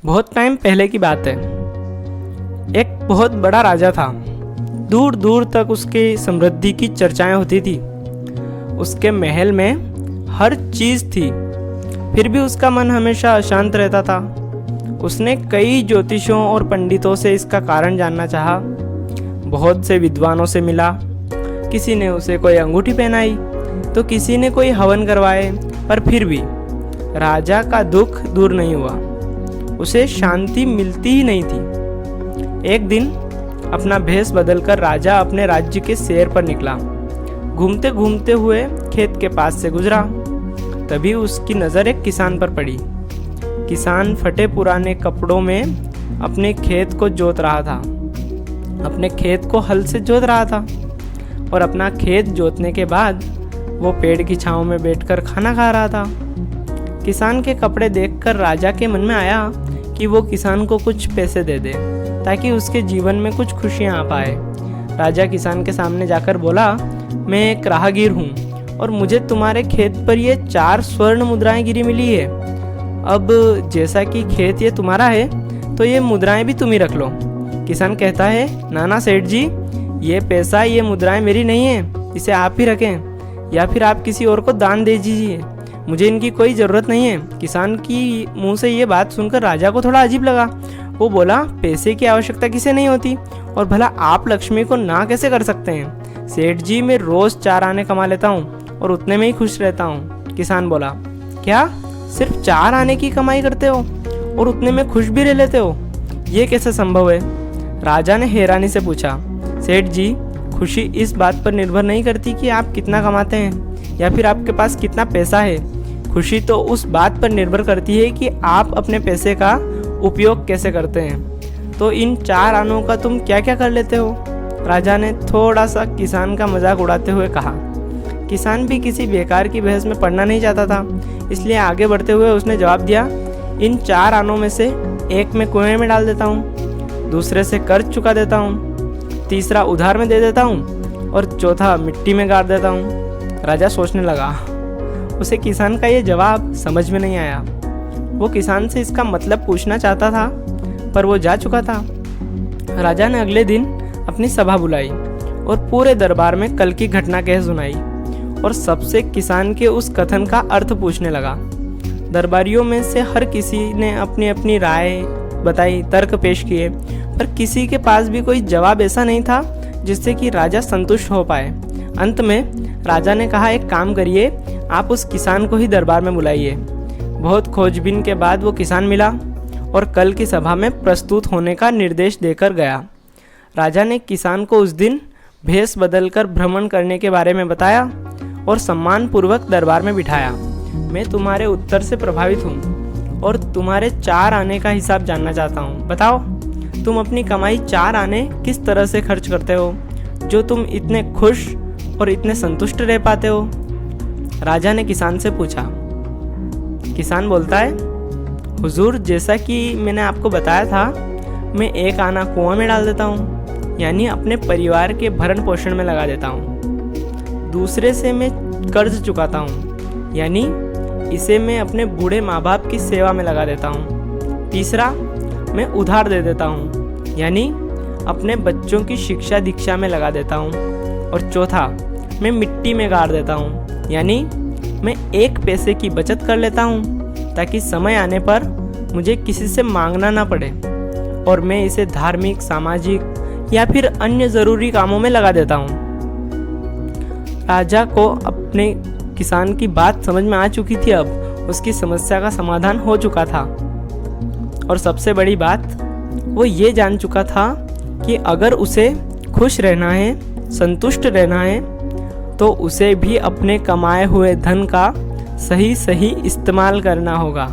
बहुत टाइम पहले की बात है। एक बहुत बड़ा राजा था। दूर दूर तक उसकी समृद्धि की चर्चाएं होती थी। उसके महल में हर चीज़ थी, फिर भी उसका मन हमेशा अशांत रहता था। उसने कई ज्योतिषों और पंडितों से इसका कारण जानना चाहा। बहुत से विद्वानों से मिला। किसी ने उसे कोई अंगूठी पहनाई तो किसी ने कोई हवन करवाए, पर फिर भी राजा का दुख दूर नहीं हुआ। उसे शांति मिलती ही नहीं थी। एक दिन अपना भेष बदलकर राजा अपने राज्य के सैर पर निकला। घूमते घूमते हुए खेत के पास से गुजरा। तभी उसकी नज़र एक किसान पर पड़ी। किसान फटे पुराने कपड़ों में अपने खेत को जोत रहा था। अपने खेत को हल से जोत रहा था और अपना खेत जोतने के बाद वो पेड़ की छांव में बैठकर खाना खा रहा था। किसान के कपड़े देखकर राजा के मन में आया कि वो किसान को कुछ पैसे दे दे ताकि उसके जीवन में कुछ खुशियाँ आ पाए। राजा किसान के सामने जाकर बोला, मैं एक राहगीर हूँ और मुझे तुम्हारे खेत पर ये 4 स्वर्ण मुद्राएं गिरी मिली है। अब जैसा कि खेत ये तुम्हारा है तो ये मुद्राएं भी तुम ही रख लो। किसान कहता है, नाना सेठ जी, ये पैसा ये मुद्राएं मेरी नहीं है, इसे आप ही रखें या फिर आप किसी और को दान दे दीजिए, मुझे इनकी कोई ज़रूरत नहीं है। किसान की मुंह से ये बात सुनकर राजा को थोड़ा अजीब लगा। वो बोला, पैसे की आवश्यकता किसे नहीं होती और भला आप लक्ष्मी को ना कैसे कर सकते हैं? सेठ जी, मैं रोज़ 4 आने कमा लेता हूँ और उतने में ही खुश रहता हूँ। किसान बोला, क्या सिर्फ 4 आने की कमाई करते हो और उतने में खुश भी रह लेते हो? ये कैसे संभव है? राजा ने हैरानी से पूछा। सेठ जी, खुशी इस बात पर निर्भर नहीं करती कि आप कितना कमाते हैं या फिर आपके पास कितना पैसा है। खुशी तो उस बात पर निर्भर करती है कि आप अपने पैसे का उपयोग कैसे करते हैं। तो इन 4 आनों का तुम क्या क्या कर लेते हो? राजा ने थोड़ा सा किसान का मजाक उड़ाते हुए कहा। किसान भी किसी बेकार की बहस में पड़ना नहीं चाहता था, इसलिए आगे बढ़ते हुए उसने जवाब दिया, इन 4 आनों में से एक मैं कुएं में डाल देता हूँ, दूसरे से कर्ज चुका देता हूँ, तीसरा उधार में दे देता हूँ और चौथा मिट्टी में गाड़ देता हूँ। राजा सोचने लगा। उसे किसान का ये जवाब समझ में नहीं आया। वो किसान से इसका मतलब पूछना चाहता था, पर वो जा चुका था। राजा ने अगले दिन अपनी सभा बुलाई और पूरे दरबार में कल की घटना कह सुनाई और सबसे किसान के उस कथन का अर्थ पूछने लगा। दरबारियों में से हर किसी ने अपनी अपनी राय बताई, तर्क पेश किए, पर किसी के पास भी कोई जवाब ऐसा नहीं था जिससे कि राजा संतुष्ट हो पाए। अंत में राजा ने कहा, एक काम करिए, आप उस किसान को ही दरबार में बुलाइए। बहुत खोजबीन के बाद वो किसान मिला और कल की सभा में प्रस्तुत होने का निर्देश देकर गया। राजा ने किसान को उस दिन भेष बदलकर भ्रमण करने के बारे में बताया और सम्मानपूर्वक दरबार में बिठाया। मैं तुम्हारे उत्तर से प्रभावित हूँ और तुम्हारे 4 आने का हिसाब जानना चाहता हूँ। बताओ, तुम अपनी कमाई 4 आने किस तरह से खर्च करते हो जो तुम इतने खुश और इतने संतुष्ट रह पाते हो? राजा ने किसान से पूछा। किसान बोलता है, हुजूर, जैसा कि मैंने आपको बताया था, मैं 1 आना कुआं में डाल देता हूँ, यानी अपने परिवार के भरण पोषण में लगा देता हूँ। दूसरे से मैं कर्ज चुकाता हूँ, यानी इसे मैं अपने बूढ़े माँ बाप की सेवा में लगा देता हूँ। तीसरा, मैं उधार दे देता हूँ, यानी अपने बच्चों की शिक्षा दीक्षा में लगा देता हूँ। और चौथा, मैं मिट्टी में गाड़ देता हूँ, यानी मैं 1 पैसे की बचत कर लेता हूँ ताकि समय आने पर मुझे किसी से मांगना ना पड़े, और मैं इसे धार्मिक, सामाजिक या फिर अन्य ज़रूरी कामों में लगा देता हूँ। राजा को अपने किसान की बात समझ में आ चुकी थी। अब उसकी समस्या का समाधान हो चुका था और सबसे बड़ी बात, वो ये जान चुका था कि अगर उसे खुश रहना है, संतुष्ट रहना है, तो उसे भी अपने कमाए हुए धन का सही इस्तेमाल करना होगा।